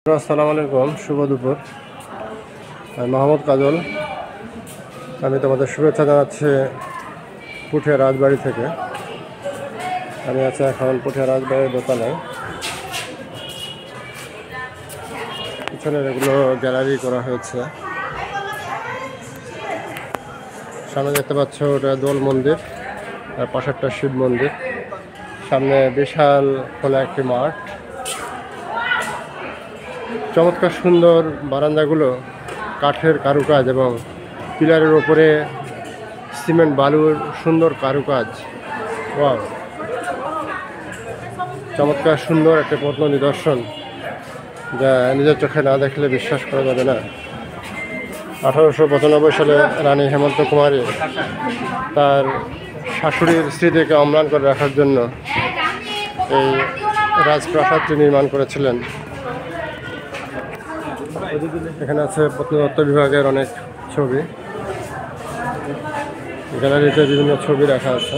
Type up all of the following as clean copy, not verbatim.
আসসালামু আলাইকুম, শুভ দুপুর। আমি মোহাম্মদ কাজল। আমি তোমাদের শুভেচ্ছা জানাচ্ছি পুঠিয়া রাজবাড়ি থেকে। আমি আছি এখন পুঠিয়া রাজবাড়ির দোকানে। পিছনের এগুলো গ্যালারি করা হয়েছে। সামনে দেখতে পাচ্ছ ওটা দোল মন্দির, আর পাশেরটা শিব মন্দির। সামনে বিশাল খোলা একটি মাঠ। চমৎকার সুন্দর বারান্দাগুলো কাঠের কারুকাজ এবং পিলারের ওপরে সিমেন্ট বালুর সুন্দর কারুকাজ। ওয়াও, চমৎকার সুন্দর একটা প্রত্ন নিদর্শন, যা নিজের চোখে না দেখলে বিশ্বাস করা যাবে না। 1895 সালে রানী হেমন্ত কুমারী তার শাশুড়ির স্মৃতিকে অম্লান করে রাখার জন্য এই রাজপ্রাসাদটি নির্মাণ করেছিলেন। এখানে আছে প্রত্নতত্ত্ব বিভাগের অনেক ছবি। গ্যালারিতে বিভিন্ন ছবি রাখা আছে।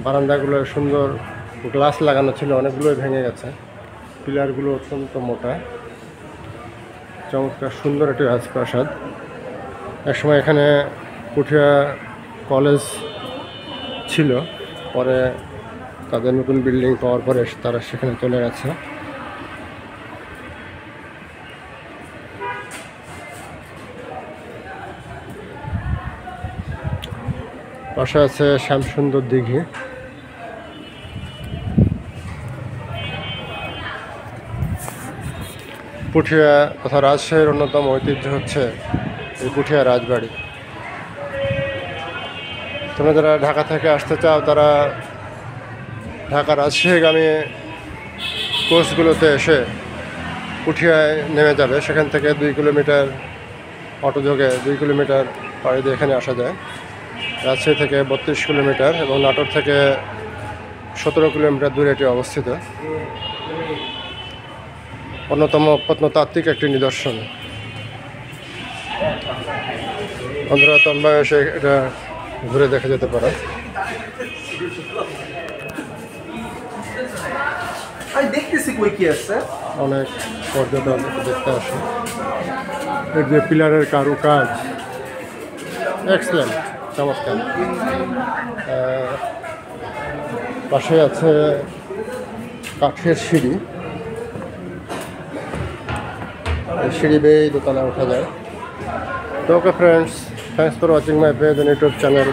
বারান্দাগুলো সুন্দর গ্লাস লাগানো ছিল, অনেকগুলোই ভেঙে গেছে। পিলারগুলো অত্যন্ত মোটা। চমৎকার সুন্দর একটি রাজপ্রাসাদ। একসময় এখানে পুঠিয়া কলেজ ছিল, পরে তাদের নতুন বিল্ডিং পাওয়ার পরে তারা সেখানে চলে গেছে। পাশে আছে শ্যামসুন্দর দিঘি। পুঠিয়া তথা রাজশাহীর অন্যতম ঐতিহ্য হচ্ছে এই পুঠিয়া রাজবাড়ি। তোমরা যারা ঢাকা থেকে আসতে চাও তারা ঢাকা রাজশাহীগামী কোচগুলোতে এসে পুঠিয়ায় নেমে যাবে। সেখান থেকে 2 কিলোমিটার অটোযোগে 2 কিলোমিটার পাড়ি দিয়ে এখানে আসা যায়। রাজশাহী থেকে 32 কিলোমিটার এবং নাটোর থেকে 17 কিলোমিটার দূরে এটি অবস্থিত। অন্যতম প্রত্নতাত্ত্বিক একটি নিদর্শন। বন্ধুরা, তোমরা এসে এটা ঘুরে দেখা যেতে পারে। অনেক পর্যটক দেখতে আসে। এর যে পিলারের কারুকাজ এক্সেলেন্ট, চমৎকার। পাশে আছে কাঠের সিঁড়ি। সিঁড়ি বেয়ে দোতলায় ওঠা যায়। তো okay friends, thanks for watching my page and YouTube channel.